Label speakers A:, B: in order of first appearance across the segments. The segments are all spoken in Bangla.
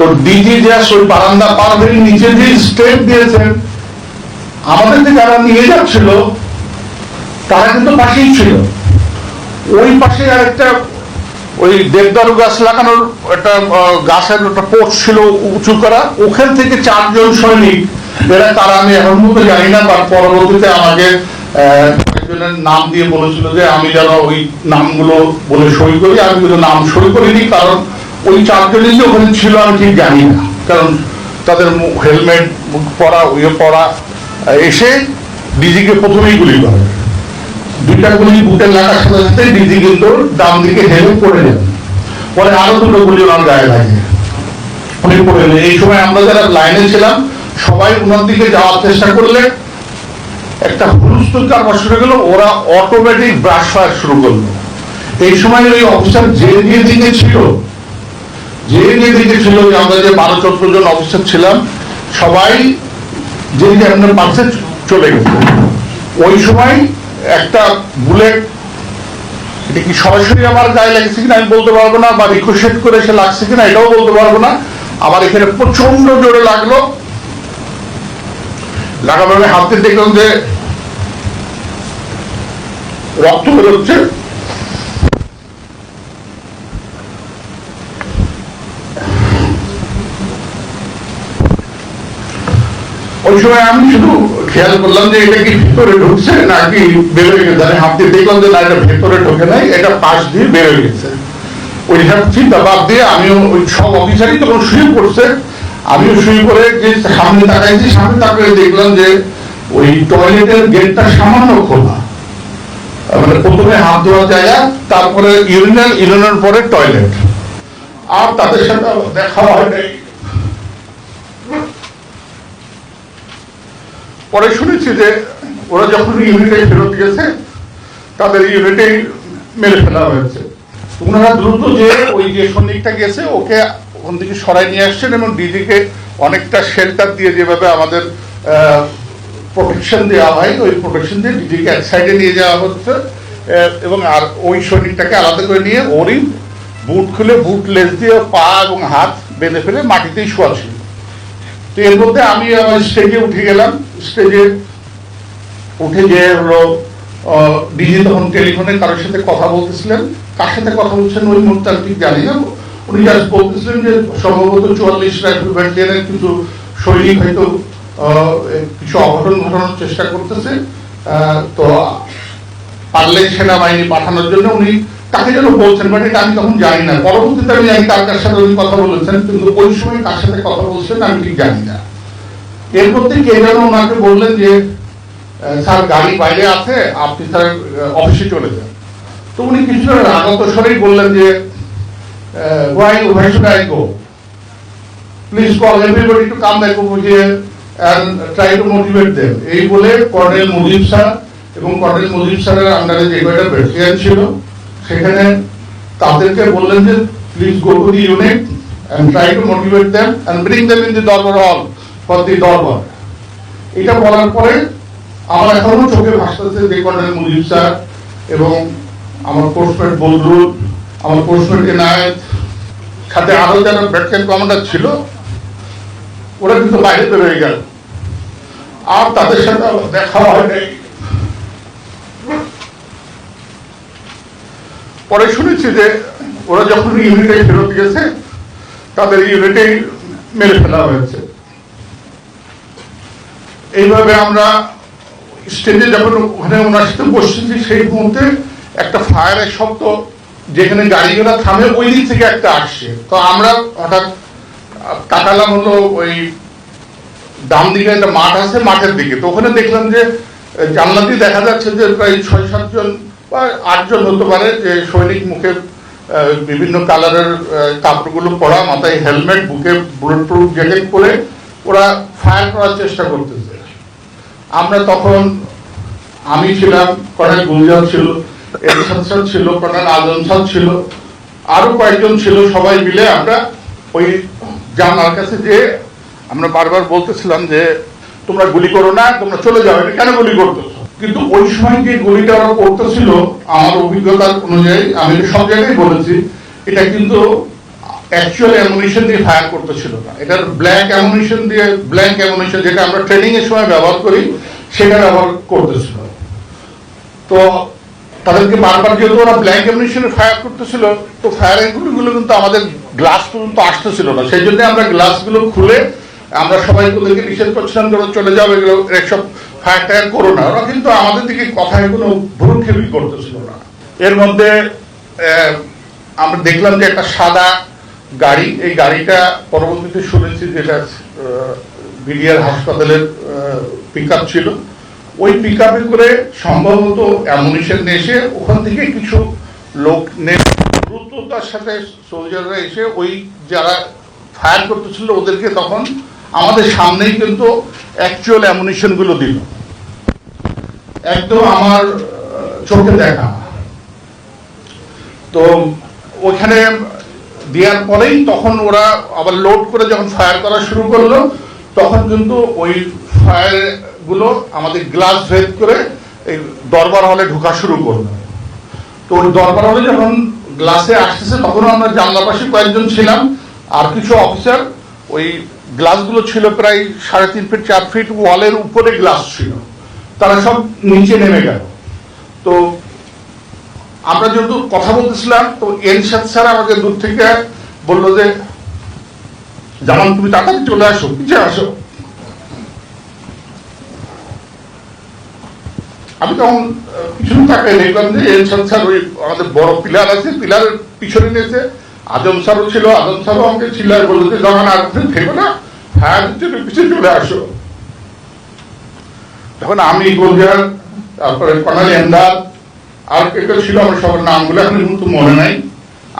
A: তো ডিজি যে ওই বারান্দা পার হয়ে নিচে যে স্টেপ দিয়েছেন, আমাদেরকে যারা নিয়ে যাচ্ছিল তারা কিন্তু পাশেই ছিল। ওই পাশে আরেকটা ওই দেবদারু গাছ লাগানোর একটা গাছের একটা পোস্ট ছিল উঁচু করা, ওখান থেকে 4 জন সৈনিক, এরা তারা আমি এখন মতো জানি না, বা পরবর্তীতে আমাকে একজনের নাম দিয়ে বলেছিল যে আমি যেন ওই নামগুলো বলে সই করি। আমি কিন্তু নাম সই করিনি, কারণ ওই 4 জনই যে ওখানে ছিল আমি ঠিক জানি না, কারণ তাদের হেলমেট পরা পরা এসে ডিজিকে প্রথমেই গুলি করে। 2টা গুলি বুকের লাগার সাথে সাথে ডিজি কিন্তু ডান দিকে হেলে পড়ে যান, পরে আরো 2টো গুলি ওনার গায়ে লাগে, উনি পড়ে গেলেন। এই সময় আমরা যারা লাইনে ছিলাম সবাই ওনার দিকে যাওয়ার চেষ্টা করলে একটা হুলস্থুল কারবার শুরু গেল, ওরা অটোমেটিক ব্রাশ ফায়ার শুরু করলো। এই সময় ওই অফিসার যে দিকে ছিল যে আমরা যে 12-14 জন অফিসার ছিলাম, সবাই যে আপনার পাশে চলে গেছে। ওই সময় একটা বুলেট, এটা কি সরাসরি আমার গায়ে লাগছে কিনা আমি বলতে পারবো না, বা রিকোশেট করে সে লাগছে কিনা এটাও বলতে পারবো না। আমার এখানে প্রচন্ড জোরে লাগলো, লাগানোর হাতে দেখলাম যে রক্ত বেরোচ্ছে। ওই সময় আমি শুধু খেয়াল করলাম যে এটা কি ভিতরে ঢুকছে নাকি বেরোয় গেছে। আমি হাত দিয়ে দেখলাম যে না, এটা ভেতরে ঢোকে নাই, এটা পাশ দিয়ে বেরোয় গেছে। ওই চিন্তা বাদ দিয়ে আমিও ওই সব অফিসারই তখন শুয়ে পড়ছে, আমিও শুয়ে পড়ে যে সামনে তাকাইছি, সামনে তাকিয়ে দেখলাম যে ওই টয়লেটের গেটটা সামান্য খোলা, মানে প্রথমে হাত ধোয়ার জায়গা, তারপরে ইউরিনের পরে টয়লেট। আর তাদের সাথে দেখা হয় নাই। পরে শুনেছি যে ওরা যখন ইউনিটে ফেরত গেছে তাদের ইউনিটেই মেরে ফেলা হয়েছে। ওনারা দ্রুত যে ওই যে সৈনিকটা গেছে ওকে ওখান থেকে সরাই নিয়ে আসছেন, এবং ডিজিকে অনেকটা শেল্টার দিয়ে, যেভাবে আমাদের প্রোটেকশন দেওয়া হয় ওই প্রোটেকশন দিয়ে ডিজিকে এক সাইডে নিয়ে যাওয়া হচ্ছে, এবং আর ওই সৈনিকটাকে আলাদা করে নিয়ে ওরই বুট খুলে বুট লেস দিয়ে পা এবং হাত বেঁধে ফেলে মাটিতেই শোয়া ছিল। তো এর মধ্যে আমি আমার স্টেজে উঠে গেলাম। স্টেজে উঠে যে হলো ডিজি তখন টেলিফোনে কারোর সাথে কথা বলতেছিলেন, কার সাথে কথা বলছেন ওই মুহূর্তে আমি ঠিক জানি না। উনি জাস্ট বলতেছিলেন যে সম্ভবত 44 রাইফেল ব্যাটালিয়নের কিছু সৈনিক হয়তো কিছু অঘটন ঘটানোর চেষ্টা করতেছে, তো পারলে সেনাবাহিনী পাঠানোর জন্য উনি তাকে যেন বলছেন, বাট এটা আমি তখন জানি না। পরবর্তীতে আমি জানি কার সাথে উনি কথা বলেছেন, কিন্তু ওই সময় কার সাথে কথা বলছেন আমি ঠিক জানি না। এর মধ্যে কে যেন ওনাকে বললেন যে স্যার গাড়ি বাইরে আছে, আপনি স্যার অফিসে চলে যান। তো উনি কিছুটা রাগত স্বরেই বললেন যে why should I go? Please call everybody to come back over here and try to motivate them. এই বলে কর্নেল মুজিব স্যার এবং কর্নেল মুজিব স্যারের আন্ডারে যে কয়টা ব্যাটালিয়ন ছিল সেখানে তাদেরকে বললেন যে please go to the unit and try to motivate them and bring them in the দরবার hall for the দরবার। এটা বলার পরে আমার এখনো চোখে ভাসতেছে যে কর্নেল মুজিব স্যার এবং আমার পোস্টমেট বদরুল, আমার পোস্টমেট এনায়েত, সাথে আরো যারা ব্যাটালিয়ন কমান্ডার ছিল ওরা কিন্তু বাইরে বেরোয় গেল, আর তাদের সাথে দেখা হয় নাই। পরে শুনেছি যে ওরা যখন ইউনিটে ফেরত গেছে তাদের ইউনিটেই মেরে ফেলা হয়েছে। এইভাবে আমরা স্টেজে যখন ওখানে ওনার সাথে বসেছি সেই মুহূর্তে একটা ফায়ারের শব্দ, যেখানে গাড়িগুলো থামে ওই দিক থেকে একটা আসছে। তো আমরা হঠাৎ তাকালাম হলো ওই ডান দিকে একটা মাঠ আছে, মাঠের দিকে। তো ওখানে দেখলাম যে জানলা দিয়ে দেখা যাচ্ছে যে প্রায় 6-7 জন বা 8 জন হতে পারে, যে সৈনিক, মুখে বিভিন্ন কালারের কাপড়গুলো পরা, মাথায় হেলমেট, বুকে বুলেট প্রুফ জ্যাকেট পরে ওরা ফায়ার করার চেষ্টা করতেছে। আমরা তখন, আমি ছিলাম, কর্নেল গুলজার ছিল, এরশাদ স্যার ছিল, কর্নেল আজম স্যার ছিল, আরো কয়েকজন ছিল, সবাই মিলে আমরা ওই জানলার কাছে যে আমরা বারবার বলতেছিলাম যে তোমরা গুলি করো না, তোমরা চলে যাও, এটা কেন গুলি করতেছো? কিন্তু ওই সময় যে গুলিটা ওরা করতেছিল আমার অভিজ্ঞতার অনুযায়ী, আমি সব জায়গায় বলেছি, এটা কিন্তু অ্যাকচুয়াল অ্যামুনিশন দিয়ে ফায়ার করতেছিল না, এটার ব্ল্যাঙ্ক অ্যামুনিশন যেটা আমরা ট্রেনিং এর সময় ব্যবহার করি সেটা ব্যবহার করতেছিল। তো তাদেরকে বারবার যেহেতু ওরা ব্ল্যাঙ্ক অ্যামুনিশনে ফায়ার করতেছিল, তো ফায়ারিং গুলো কিন্তু আমাদের গ্লাস পর্যন্ত আসতেছিল না, সেই জন্য আমরা গ্লাসগুলো খুলে আমরা সবাই ওদেরকে নিষেধ করছিলাম যে চলে যাবে, এগুলো এসব ফায়ার টায়ার করো না। ওরা কিন্তু আমাদের দিকে কথায় কোনো ভ্রুক্ষেপই করতেছিল না। এর মধ্যে আমরা দেখলাম যে একটা সাদা গাড়ি, এই গাড়িটা পরবর্তীতে শুনেছি যেটা বিডিআর হাসপাতালের পিকআপ ছিল, ওই পিকআপে করে সম্ভবত অ্যামুনিশন নিয়ে এসে ওখান থেকে কিছু লোক দ্রুততার সাথে সোলজাররা এসে ওই যারা ফায়ার করতেছিল ওদেরকে তখন আমাদের সামনেই কিন্তু অ্যাকচুয়াল অ্যামুনিশন গুলো দিল, একদম আমার চোখে দেখা। তো ওখানে দেওয়ার পরেই তখন ওরা আবার লোড করে যখন ফায়ার করা শুরু করলো, তখন কিন্তু ওই ফায়ার গুলো আমাদের গ্লাস ভেদ করে এই দরবার হলে ঢোকা শুরু করলো। তো ওই দরবার হলে যখন গ্লাসে আসতেছে তখনও আমরা জানলা পাশে কয়েকজন ছিলাম, আর কিছু অফিসার, ওই গ্লাসগুলো ছিল প্রায় 3.5 ফিট 4 ফিট ওয়ালের উপরে গ্লাস ছিল, তারা সব নিচে নেমে গেল। তো আমরা যেহেতু কথা বলতেছিলাম, তো এরশাদ স্যার আমাকে দূর থেকে বললো যে জামান তুমি তাড়াতাড়ি চলে আসো, পিছিয়ে আসো। আমি তখন পিছনে তাকাই দেখলাম যে এরশাদ স্যার ওই আমাদের বড় পিলার আছে, পিলারের পিছনে নিয়েছে, আজম স্যারও ছিল, আজম স্যারও আমাকে চিল্লায় বললো যে জামান আর থেকো না, হ্যাঁ পিছিয়ে চলে আসো। তখন আমি গোলজার, তারপরে কর্নেল এমদাদ, আর কেউ ছিল, আমার সবার নামগুলো এখন কিন্তু মনে নাই।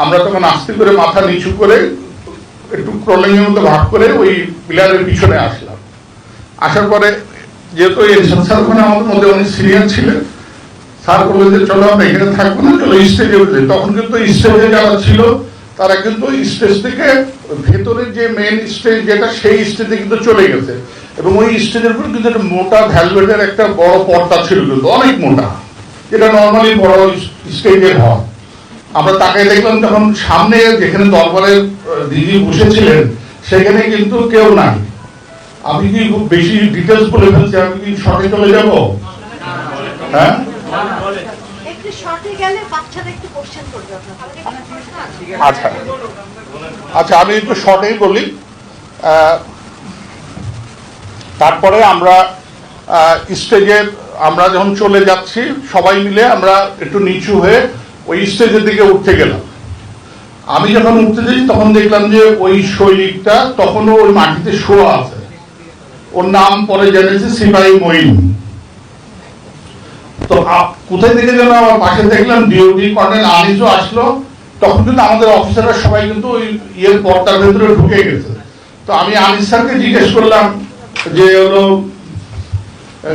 A: আমরা তখন আস্তে করে মাথা নিচু করে একটু ক্রলিং এর মতো ভাগ করে ওই পিলারের পিছনে আসলাম। আসার পরে যেহেতু এরশাদ স্যার ওখানে আমাদের মধ্যে অনেক সিনিয়র ছিলেন, স্যার বললেন যে চলো আমরা এখানে থাকবো না, চলো স্টেজে উঠে। তখন কিন্তু স্টেজে যারা ছিল তারা কিন্তু স্টেজ থেকে ভেতরে যে মেন স্টেজ যেটা, সেই স্টেজে কিন্তু চলে গেছে, এবং ওই স্টেজের উপর কিন্তু একটা মোটা ভ্যালভেটের একটা বড় পর্দা ছিল, কিন্তু অনেক মোটা, যেটা নর্মালি বড় স্টেজের হয়। আমরা তাকে দেখলাম তখন সামনে যেখানে দরবারের দিদি বসেছিলেন সেখানে কিন্তু কেউ নাই। আমি কি খুব বেশি ডিটেলস বলে ফেলছি, আমি কি শর্টে চলে যাব? হ্যাঁ, আচ্ছা আচ্ছা, আমি একটু শর্টেই বলি। তারপরে আমরা স্টেজের আমরা যখন চলে যাচ্ছি সবাই মিলে আমরা একটু নিচু হয়ে ওই স্টেজের দিকে উঠতে গেলাম। আমি যখন উঠতে যাই তখন দেখলাম যে ওই সৈনিকটা তখনও ওই মাটিতে শোয়া আছে, ওর নাম পরে জেনেছি সিপাহী মঈন। তো কোথায় থেকে যেন আমার পাশে দেখলাম ডিওডি কর্নেল আনিসও আসলো, তখন কিন্তু আমাদের অফিসাররা সবাই কিন্তু ওই ইয়ের পর্দার ভেতরে ঢুকে গেছে। তো আমি আনিস স্যারকে জিজ্ঞেস করলাম যে হলো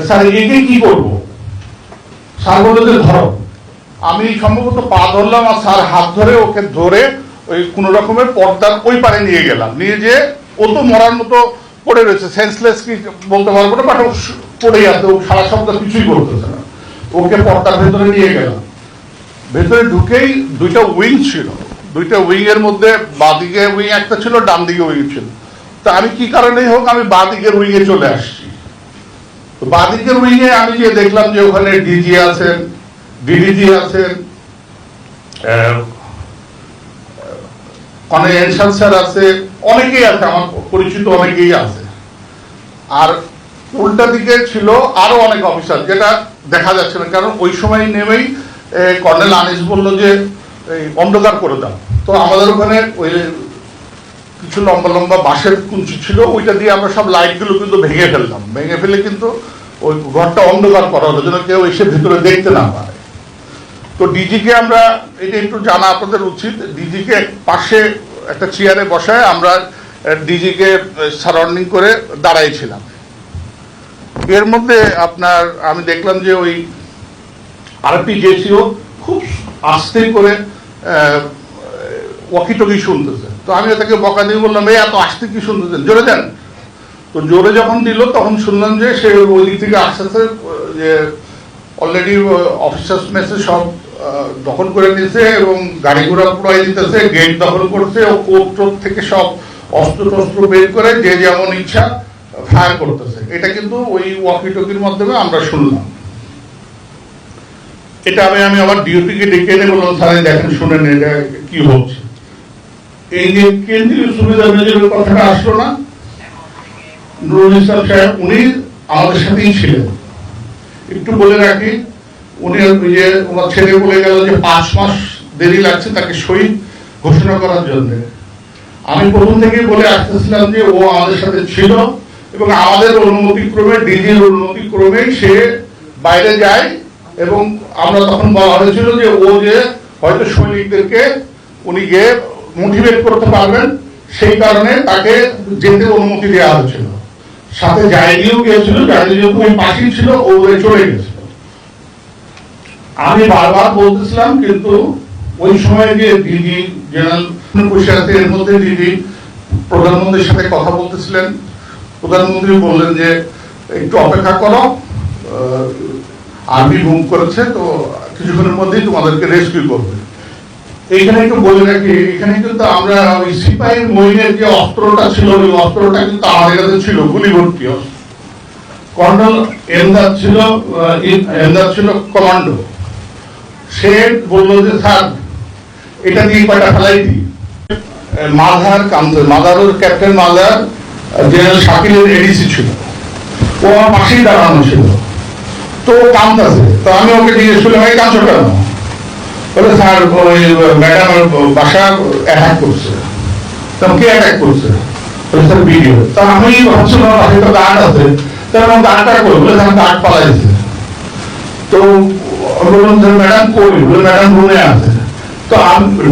A: স্যার একে কি করবো? স্যার বললো যে ধরো। আমি সম্ভবত পা ধরলাম, আর স্যার হাত ধরে ওকে ধরে ওই কোন রকমের পর্দার ওই পারে নিয়ে গেলাম, নিয়ে যে ও তো মরার মতো পড়ে রয়েছে, সেন্সলেস কি বলতে পারবো না, বাট ও পড়েই আছে, ও সারা শব্দ কিছুই করতেছে না। ওকে পর্দার ভেতরে নিয়ে গেলাম। ভেতরে ঢুকেই দুইটা উইং ছিল, দুইটা উইং এর মধ্যে বাঁদিকে উইং একটা ছিল, ডান দিকে উইং ছিল। তো আমি কি কারণেই হোক আমি বাঁদিকের উইং এ চলে আসছি। তো বাঁদিকের উইং এ আমি যে দেখলাম যে ওখানে ডিজি আছেন, ডিডিজি আছেন, অনেক এরশাদ স্যার আছে, অনেকেই আছে, আমার পরিচিত অনেকেই আছে। আর উল্টা দিকে ছিল আরো অনেক অফিসার, যেটা দেখা যাচ্ছে না, কারণ ওই সময় নেমেই কর্নেল আনিস বললো যে অন্ধকার করে দাও। তো আমাদের ওখানে ওই কিছু লম্বা লম্বা বাঁশের কুঞ্চি ছিল, ওইটা দিয়ে আমরা সব লাইটগুলো কিন্তু ভেঙে ফেললাম। ভেঙে ফেলে কিন্তু ওই ঘরটা অন্ধকার করা হলো যেন কেউ এসে ভিতরে দেখতে না পারে। তো ডিজিকে আমরা, এটা একটু জানা আপনাদের উচিত, ডিজিকে পাশে একটা চেয়ারে বসায় আমরা ডিজিকে সারাউন্ডিং করে দাঁড়াইছিলাম। এর মধ্যে আপনার আমি দেখলাম যে ওই আরপিজেসিও খুব আস্তে করে ওয়াকিটকি শুনতেছে। তো আমি তাকে বকা দিয়ে বললাম, এই এত আস্তে কি শুনতেছেন, জোরে দেন। তো জোরে যখন দিল তখন শুনলাম যে সে ওই দিক থেকে আস্তে আস্তে যে অলরেডি অফিসার্স মেসে সব দখল করে নিয়েছে এবং গাড়ি ঘোড়া পুরাই দিতেছে, গেট দখল করছে ও কোর্ট থেকে সব অস্ত্র টস্ত্র বের করে যে যেমন ইচ্ছা ফায়ার করতেছে। এটা কিন্তু ওই ওয়াকি টকির মাধ্যমে আমরা শুনলাম। এটা আমি আবার ডিওপিকে ডেকে এনে বললাম, স্যার দেখেন শুনেন এটা কি হচ্ছে। এই যে কেন্দ্রীয় সুবিধা মেজরের কথাটা আসলো না, নুরুল ইসলাম সাহেব উনি আমাদের সাথেই ছিলেন। একটু বলে রাখি, উনি যে ওনার ছেলে বলে গেল যে 5 মাস দেরি লাগছে তাকে শহীদ ঘোষণা করার জন্য। আমি প্রথম থেকেই বলে আসতেছিলাম যে ও আমাদের সাথে ছিল এবং আমাদের অনুমতিক্রমে, ডিজির অনুমতিক্রমেই সে বাইরে যায় এবং আমরা তখন বলা হয়েছিল যে ও যে হয়তো সৈনিকদেরকে উনি গিয়ে মোটিভেট করতে পারবেন, সেই কারণে তাকে যেতে অনুমতি দেওয়া হয়েছিল। সাথে জায়দিও গিয়েছিল, জায়দি যেহেতু ওই পাশেই ছিল, ও চলে গেছিল। আমি বারবার বলতেছিলাম, কিন্তু ওই সময় যে দিদি জেনারেল বসে আছে, এর মধ্যে দিদি প্রধানমন্ত্রীর সাথে কথা বলতেছিলেন। প্রধানমন্ত্রী বললেন যে একটু অপেক্ষা করো, আর্মি মুভ করেছে, তো কিছুক্ষণের মধ্যেই তোমাদেরকে রেস্কিউ করবে। এইখানে একটু বলে রাখি, এখানে কিন্তু আমরা ওই সিপাহী মহিনের যে অস্ত্রটা ছিল, ওই অস্ত্রটা কিন্তু আমাদের কাছে ছিল, গুলি ভর্তি অস্ত্র। কর্নেল এমদাদ ছিল কমান্ডো। সে বললো যে স্যার এটা দিয়ে কয়টা ফেলাই দিই। মালহার কামতে, মাদারুর ক্যাপ্টেন মালহার জেনারেল শাকিলের এডিসি ছিল, ও আমার পাশেই দাঁড়ানো ছিল। তো কামতাছে, তো আমি ওকে জিজ্ঞেস করলাম ভাই কাঁদছো কেন? বলে স্যার ওই ম্যাডাম বাসা অ্যাটাক করছে। তখন কে অ্যাটাক করছে? বলে স্যার ভিডিও। তা আমি ভাবছিলাম হয়তো গার্ড আছে, তাহলে গার্ডটা করবো, বলে স্যার গার্ড পালাইছে। তো বললাম ম্যাডাম কই? বলে ম্যাডাম রুমে আছে। তো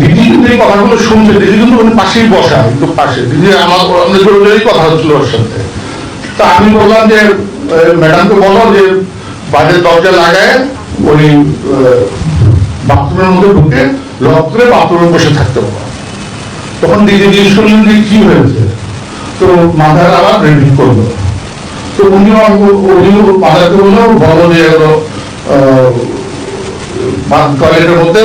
A: দিদি কিন্তু এই কথাগুলো শুনছে, দিদি কিন্তু উনি পাশেই বসা, একটু পাশে। দিদি আমাদের জরুরি কথা হচ্ছিল ওর সাথে। তা আমি বললাম যে ম্যাডামকে বলো যে বাইরের দরজা লাগায় ওই বাথরুমের মধ্যে ঢুকে লক করে বাথরুমে বসে থাকতে পারো। তখন দিদি জিজ্ঞেস করলেন যে কি হয়েছে? তো মাথার আবার রেডি করলো। তো উনিও মাথাকে বললো বলো যে টয়লেটের মধ্যে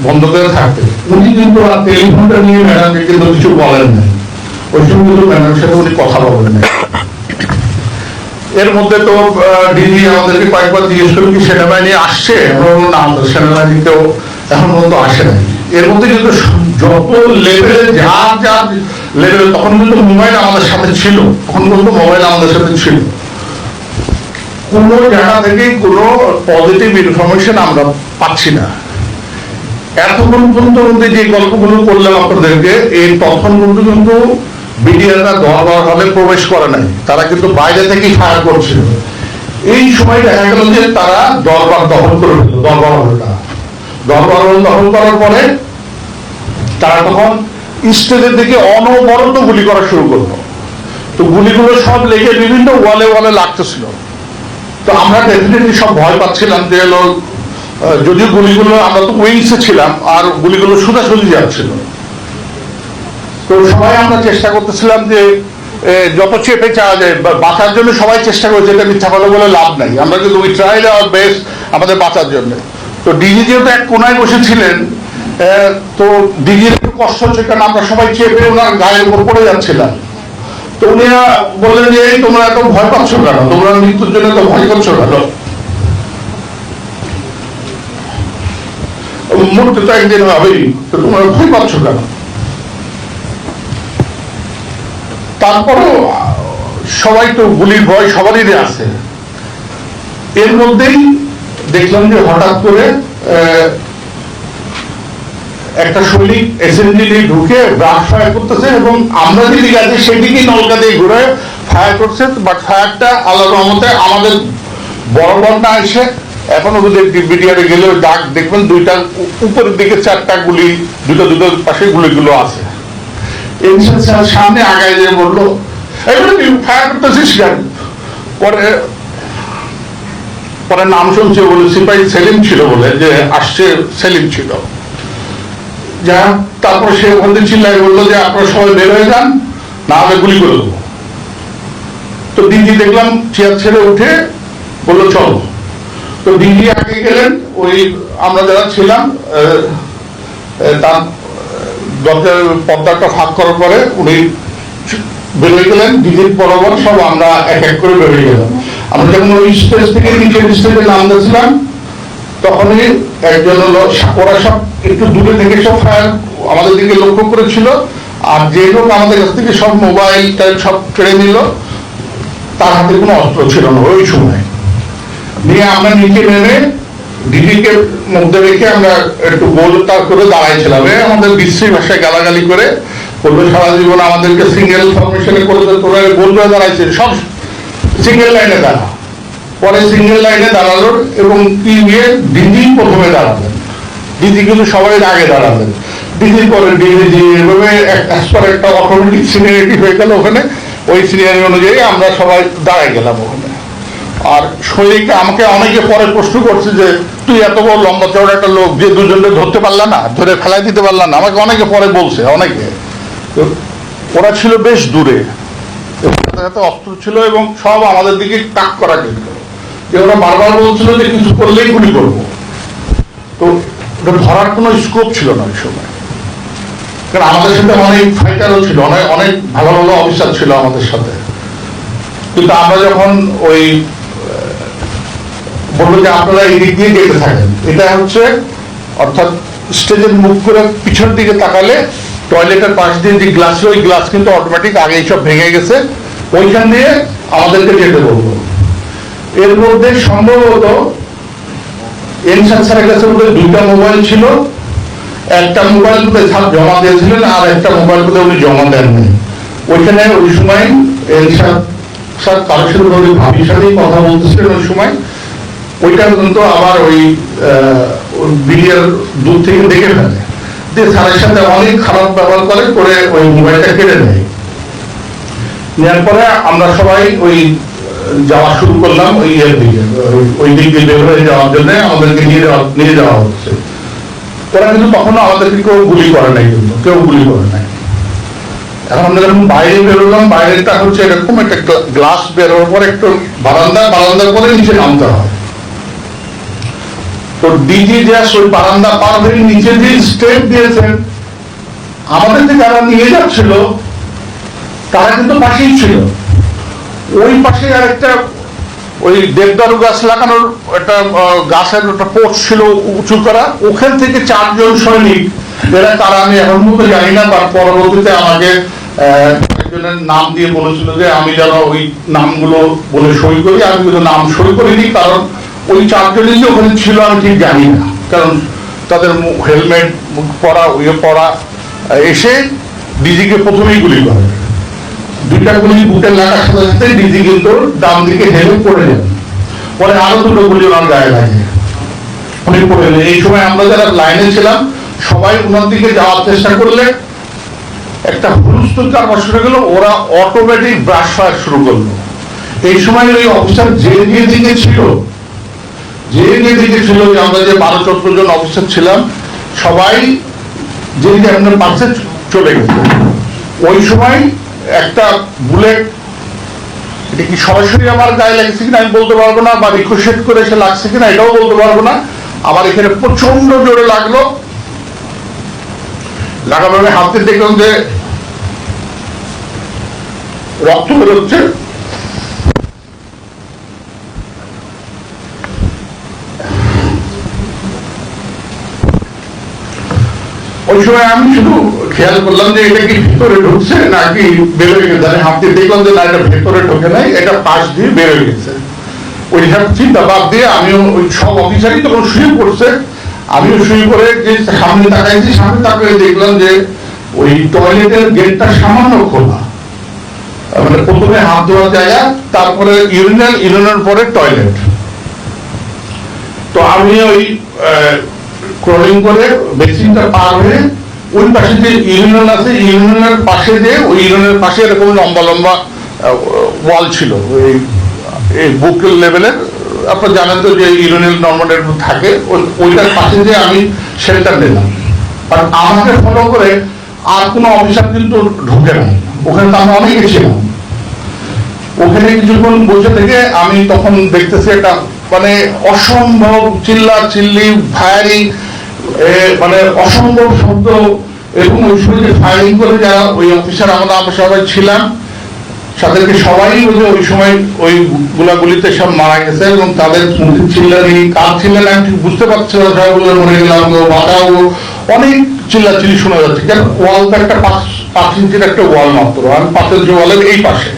A: বন্ধ করে থাকতে। উনি কিন্তু টেলিফোনটা নিয়ে ম্যাডামকে কিন্তু কিছু বলেন নাই, ওই সময় কিন্তু ম্যাডামের সাথে উনি কথা বলেন নাই। এর মধ্যে তো ডিজি আমাদেরকে কয়েকবার জিজ্ঞেস করল কি সেনাবাহিনী আসছে? না, সেনাবাহিনী কেউ এখন পর্যন্ত আসে নাই। এর মধ্যে কিন্তু যত লেভেলে যার যার লেভেল, তখন কিন্তু মোবাইল আমাদের সাথে ছিল, তখন কিন্তু মোবাইল আমাদের সাথে ছিল। কোনো জায়গা থেকে কোনো পজিটিভ ইনফরমেশন আমরা পাচ্ছি না। এতক্ষণ পর্যন্ত যে গল্পগুলো করলাম আপনাদেরকে, এই তখন কিন্তু বিডিআররা দরবার হলে প্রবেশ করে নাই, তারা কিন্তু বাইরে থেকেই ফায়ার করছিল। এই সময় দেখা গেল যে তারা দরবার দখল করে দিল, দরবার হলটা। দরবার হল দখল করার পরে তারা তখন স্টেজের দিকে অনবরত গুলি করা শুরু করলো। তো গুলিগুলো সব লেগে বিভিন্ন ওয়ালে ওয়ালে লাগতেছিল। তো আমরা ডেফিনেটলি সব ভয় পাচ্ছিলাম যে যদিও গুলিগুলো, আমরা তো উইংসে ছিলাম আর গুলিগুলো সোজাসুজি যাচ্ছিল। তো সবাই আমরা চেষ্টা করতেছিলাম যে যত চেপে চাওয়া যায় বাঁচার জন্য, সবাই চেষ্টা করেছে, এটা মিথ্যা কথা বলে লাভ নাই। আমরা কিন্তু উই ট্রাইড আওয়ার বেস্ট আমাদের বাঁচার জন্য। তো ডিজি যেহেতু এক কোনায় বসেছিলেন, তো ডিজির একটু কষ্ট হচ্ছে, কারণ আমরা সবাই চেপে ওনার গায়ের উপর পড়ে যাচ্ছিলাম। তো উনি বললেন যে এই তোমরা এত ভয় পাচ্ছ কেন, তোমরা মৃত্যুর জন্য তো ভয় করছো কেন, মরতে তো একদিন হবেই, তো তোমরা ভয় পাচ্ছ কেন? তারপরও সবাই তো গুলির ভয় সবারই আছে। এর মধ্যেই দেখলাম যে হঠাৎ করে একটা সৈনিক এসএমজি দিয়ে ঢুকে ব্রাশ ফায়ার করতেছে এবং আমরা যেদিকে আছি সেদিকেই নলকা দিয়ে ঘুরে ফায়ার করছে। বাট ফায়ারটা আল্লাহর রহমতে আমাদের বড় বড়টা এসে এখনো যদি বিডিআরে গেলে দাগ দেখবেন, দুইটা উপরের দিকে 4টা গুলি, দুটোর পাশে গুলিগুলো আছে। সামনে আগায় যে বললো ফায়ার করতেছিস কেন? পরে নাম শুনছে বলে সিপাহী সেলিম ছিল, বলে যে আসছে সেলিম ছিল। যা তারপর সে ওখান থেকে চিল্লাই বললো যে আপনারা সবাই বের হয়ে যান, না হলে গুলি করে দেবো। তো দিদি দেখলাম চেয়ার ছেড়ে উঠে বললো চলো। তো দিদি আগে গেলেন, ওই আমরা যারা ছিলাম তার দরজার পর্দাটা ফাঁক করার পরে উনি বেরোয় গেলেন, দিদির বরাবর সব আমরা এক এক করে বেরোয় গেলাম। আমরা যখন ওই স্টেজ থেকে নিচের স্টেজে নামতেছিলাম তখনই একজন হলো, ওরা সব একটু দূরে থেকে সব ফায়ার আমাদের দিকে লক্ষ্য করেছিল, আর যে লোক আমাদের কাছ থেকে সব মোবাইল সব কেড়ে নিল তার হাতে কোনো অস্ত্র ছিল না ওই সময়। নিয়ে আমরা নিচে নেমে দিদিকে মধ্যে রেখে আমরা একটু গোলতার করে দাঁড়াইছিলাম। আমাদের বিশ্রী ভাষায় গালাগালি করে বলবে সারা জীবন আমাদেরকে সিঙ্গেল ফরমেশনে করে তোরা গোল করে দাঁড়াইছে, সব সিঙ্গেল লাইনে দাঁড়া। পরে সিঙ্গেল লাইনে দাঁড়ালো এবং কি নিয়ে দিদি প্রথমে দাঁড়ালেন, দিদি কিন্তু সবাই আগে দাঁড়ালেন, দিদির পরে দিদি এভাবে একটা অটোমেটিক সিনিয়রিটি হয়ে গেল ওখানে। ওই সিনিয়রিটি অনুযায়ী আমরা সবাই দাঁড়াই গেলাম ওখানে। আর শরীরকে আমাকে অনেকে পরে প্রশ্ন করছে যে তুই এত বড় লম্বা চড়া একটা লোক, যে দুজনকে ধরতে পারলা না, ধরে ফেলাই দিতে পারলা না, আমাকে অনেকে পরে বলছে অনেকে। তো ওরা ছিল বেশ দূরে, হাতে অস্ত্র ছিল এবং সব আমাদের দিকে তাক করা যেত, যে ওরা বারবার বলছিল যে কিছু করলেই গুলি করবো। তো ওটা ধরার কোনো স্কোপ ছিল না ওই সময়, কারণ আমাদের সাথে অনেক ফাইটারও ছিল, অনেক অনেক ভালো ভালো অফিসার ছিল আমাদের সাথে। কিন্তু আমরা যখন ওই বলবো যে আপনারা এই দিক দিয়ে যেতে থাকেন, এটা হচ্ছে অর্থাৎ স্টেজের মুখ করে পিছন দিকে তাকালে টয়লেটের পাশ দিয়ে যে গ্লাস, ওই গ্লাস কিন্তু অটোমেটিক আগেই সব ভেঙে গেছে, ওইখান দিয়ে আমাদেরকে যেতে বলবো। এর মধ্যে সম্ভবত এনসান স্যারের কাছে বোধহয় 2টা মোবাইল ছিল, একটা মোবাইল বোধহয় স্যার জমা দিয়েছিলেন আর একটা মোবাইল বোধহয় উনি জমা দেননি। ওইখানে ওই সময় এনসান স্যার কারোর সাথে ওই ভাবির সাথেই কথা বলতেছিলেন ওই সময়। ওইটা কিন্তু আবার ওই বিডিআর দূর থেকে দেখে ফেলে, যে স্যারের সাথে অনেক খারাপ ব্যবহার করে ওই মোবাইলটা কেড়ে নেয়। নেওয়ার পরে আমরা সবাই ওই যাওয়া শুরু করলাম ওই ইয়ের দিকে, ওই দিক দিয়ে বের হয়ে যাওয়ার জন্য আমাদেরকে নিয়ে যাওয়া হচ্ছে। ওরা কিন্তু তখনও আমাদেরকে কেউ গুলি করে নাই, কিন্তু কেউ গুলি করে নাই। এখন আমরা যখন বাইরে বেরোলাম, বাইরেটা হচ্ছে এরকম একটা গ্লাস বেরোর পর একটু বারান্দার পরে নিচে নামতে হয়। তো ডিজি জাস্ট ওই বারান্দা পার হয়ে নিচে যে স্টেপ দিয়েছেন, আমাদেরকে যারা নিয়ে যাচ্ছিল তারা কিন্তু পাশেই ছিল। ওই পাশে আরেকটা ওই দেবদারু গাছ লাগানোর একটা গাছের একটা পোস্ট ছিল উঁচু করা, ওখান থেকে 4 জন সৈনিক, এরা তারা আমি এখন মতো জানি না, বা পরবর্তীতে আমাকে একজনের নাম দিয়ে বলেছিল যে আমি যেন ওই নামগুলো বলে সই করি। আমি কিন্তু নাম সই করিনি, কারণ ওই 4 জনই যে ওখানে ছিল আমি ঠিক জানি না, কারণ তাদের হেলমেট পরা পরা এসে ডিজিকে প্রথমেই গুলি করে। 2টা গুলি বুকের লাগার সাথে সাথে ডিজি কিন্তু ডান দিকে হেলে পড়ে যান, পরে আরো 2টো গুলি ওনার গায়ে লাগে, উনি পড়ে গেলেন। এই সময় আমরা যারা লাইনে ছিলাম সবাই ওনার দিকে যাওয়ার চেষ্টা করলে একটা হুলস্থুল কারবার শুরু গেল, ওরা অটোমেটিক ব্রাশ ফায়ার শুরু করলো। এই সময় ওই অফিসার যে দিকে ছিল, যে আমরা যে 12-14 জন অফিসার ছিলাম, সবাই যে আপনার পাশে চলে গেছে। ওই সময় একটা বুলেট, এটা কি সরাসরি আমার গায়ে লাগছে কিনা আমি বলতে পারবো না, বা রিকোশেট করে এসে লাগছে কিনা এটাও বলতে পারবো না। আবার এখানে প্রচন্ড জোরে লাগলো, লাগার পরে হাতে দেখলাম যে রক্ত বেরোচ্ছে। ওই সময় আমি শুধু খেয়াল করলাম যে এটা কি ভিতরে ঢুকছে নাকি বেরোয় গেছে। আমি হাত দিয়ে দেখলাম যে না, এটা ভেতরে ঢোকে নাই, এটা পাশ দিয়ে বেরোয় গেছে। ওই সব চিন্তা বাদ দিয়ে আমিও ওই সব অফিসারই তখন শুয়ে পড়ছে, আমিও শুয়ে পড়ে যে সামনে তাকাইছি, সামনে তাকিয়ে দেখলাম যে ওই টয়লেটের গেটটা সামান্য খোলা, মানে প্রথমে হাত ধোয়ার জায়গা, তারপরে ইউরিনাল পরে টয়লেট। তো আমি ওই ক্রলিং করে বেসিনটা পার হয়ে ওই পাশে যে ইউরিনাল আছে, ইউরিনালের পাশে যে ওই ইউরিনালের পাশে এরকম লম্বা লম্বা ওয়াল ছিল, ওই বুক লেভেলের, আপনারা জানেন তো যে ইউরিনাল নর্মাল থাকে, ওইটার পাশে যে আমি শেল্টার নিলাম। আর আমাকে ফলো করে আর কোনো অফিসার কিন্তু ঢুকে নাই ওখানে, তো আমরা অনেকে ছিলাম ওখানে। কিছুক্ষণ বসে থেকে আমি তখন দেখতেছি একটা মানে অসম্ভব চিল্লাচিল্লি, ফায়ারিং, মানে অসম্ভব শব্দ, এবং ওই সময় যে ফায়ারিং করে যারা ওই অফিসার আমরা সবাই ছিলাম তাদেরকে সবাই ওই সময় ওই গোলাগুলিতে সব মারা গেছে, এবং তাদের মুখে চিল্লানি, কার চিল্লানি আমি ঠিক বুঝতে পারছি না, সবাইগুলো মরে গেলাম বাঁধাও, অনেক চিল্লাচিল্লি শোনা যাচ্ছে। কেন ওয়ালটা একটা 5 ইঞ্চির একটা ওয়াল মাত্র, আমি 5 ইঞ্চি ওয়ালের এই পাশে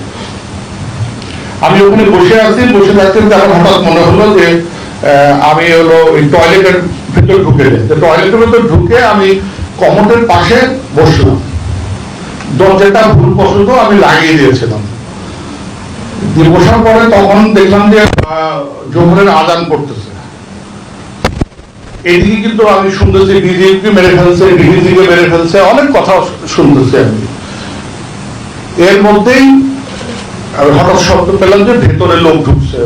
A: আমি ওখানে বসে আছি, বসে থাকতে আমার হঠাৎ মনে হলো যে আমি হলো ওই টয়লেটের ভিতরে ঢুকে যাই। টয়লেটের ভিতরে ঢুকে আমি কমোডের পাশে বসলাম, দরজাটা ভুলবশত আমি লাগিয়ে দিয়েছিলাম। বসার পরে তখন দেখলাম যে জোহরের আজান করতেছে, এইদিকে কিন্তু আমি শুনতেছি ডিজিকে মেরে ফেলছে, ডিজিকে মেরে ফেলছে, অনেক কথা শুনতেছি আমি। এর মধ্যেই হঠাৎ শব্দ পেলাম যে ভেতরে লোক ঢুকছে,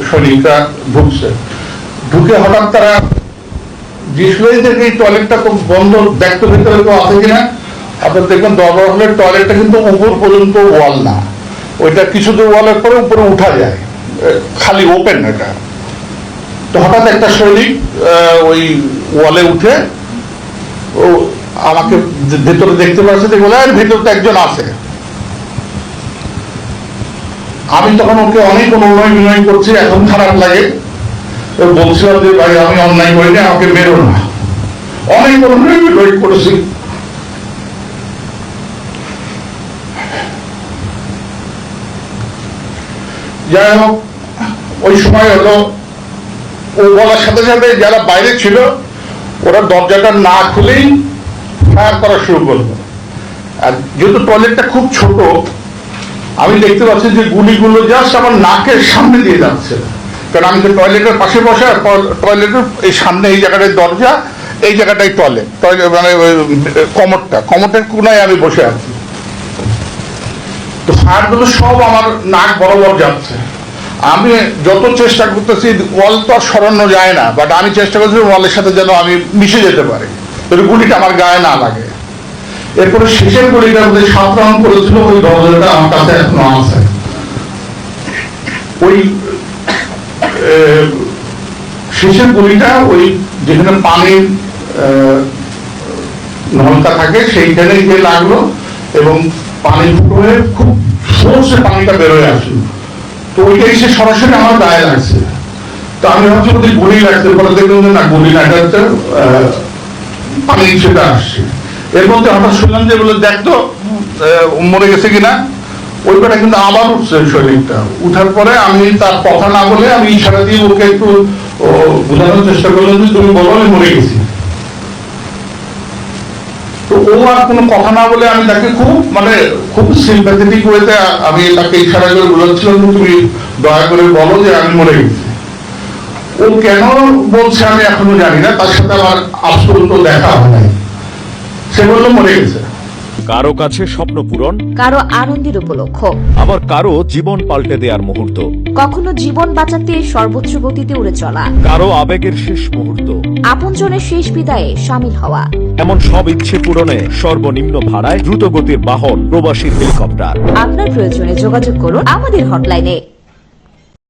A: সৈনিকরা ঢুকছে। ঢুকে হঠাৎ তারা জিজ্ঞেস থেকে এই টয়লেটটা তো বন্ধ, দেখতো ভেতরে কেউ আছে কিনা। আপনার দেখবেন দরবার হলের টয়লেটটা কিন্তু উপর পর্যন্ত ওয়াল না, ওইটা কিছু দূর ওয়ালের পরে উপরে উঠা যায়, খালি ওপেন এটা। তো হঠাৎ একটা সৈনিক ওই ওয়ালে উঠে ও আমাকে ভেতরে দেখতে পাচ্ছে, বলে আর ভেতরে তো একজন আছে। আমি তখন ওকে অনেক অনুনয় বিনয় করছি, এখন খারাপ লাগে, বলছিলাম যে ভাই আমি অন্যায় করিনি, আমাকে মেরো না, অনেক অনুনয় বিনয় করেছি। যাই হোক, ওই সময় হলো ও বলার সাথে সাথে যারা বাইরে ছিল ওরা দরজাটা না খুলেই ফায়ার করা শুরু করলো। আর যেহেতু টয়লেটটা খুব ছোট, আমি দেখতে পাচ্ছি যে গুলিগুলো জাস্ট আমার নাকের সামনে দিয়ে যাচ্ছে, কারণ আমি তো টয়লেটের পাশে বসে, টয়লেটের এই সামনে এই জায়গাটায় দরজা, এই জায়গাটাই টয়লেট, মানে কমোটের কোনায় আমি বসে আছি। তো ফায়ারগুলো সব আমার নাক বরাবর যাচ্ছে। আমি যত চেষ্টা করতেছি, ওয়াল তো আর সরানো যায় না, বাট আমি চেষ্টা করছি ওয়ালের সাথে যেন আমি মিশে যেতে পারি, গুলিটা আমার গায়ে না লাগে। এরপরে শেষের গুলিটা মধ্যে 7 রাউন্ড করেছিল, ওই দরজাটা আমার কাছে এখনো আছে। ওই শেষের গুলিটা ওই যেখানে পানির নলকা থাকে সেইখানে গিয়ে লাগলো, এবং পানি ফুটো হয়ে খুব জোরসে পানিটা বেরোয় আসলো। তো ওইটা এসে সরাসরি আমার গায়ে লাগছে। তো আমি ভাবছি যদি গুলি লাগছে, পরে দেখলাম যে না, গুলি না, এটা পানি সেটা আসছে। এর মধ্যে হঠাৎ শুনলাম যে বলে দেখতো মরে গেছে কিনা। ওই কটা কিন্তু আবার উঠছে শরীরটা। উঠার পরে আমি তার কথা না বলে আমি ইশারা দিয়ে ওকে একটু বোঝানোর চেষ্টা করলাম যে তুমি বলো আমি মরে গেছি। তো ও আর কোনো কথা না বলে আমি তাকে খুব সিম্প্যাথেটিক ওয়েতে আমি তাকে ইশারা করে বোঝাচ্ছিলাম যে তুমি দয়া করে বলো যে আমি মরে গেছি। ও কেন বলছে আমি এখনো জানি না, তার সাথে আমার আজপর্যন্ত দেখা হয় নাই। সে বললো মরে গেছে।
B: কারো কাছে স্বপ্ন পূরণ,
C: কারো আনন্দের উপলক্ষ,
B: আবার কারো জীবন পাল্টে দেওয়ার মুহূর্ত,
C: কখনো জীবন বাঁচাতে সর্বোচ্চ গতিতে উড়ে চলা,
B: কারো আবেগের শেষ মুহূর্ত,
C: আপনজনের শেষ বিদায়ে শামিল হওয়া।
B: এমন সব ইচ্ছে পূরণে সর্বনিম্ন ভাড়ায় দ্রুত গতির বাহন প্রবাসী হেলিকপ্টার।
C: আপনার প্রয়োজনে যোগাযোগ করুন আমাদের হটলাইনে।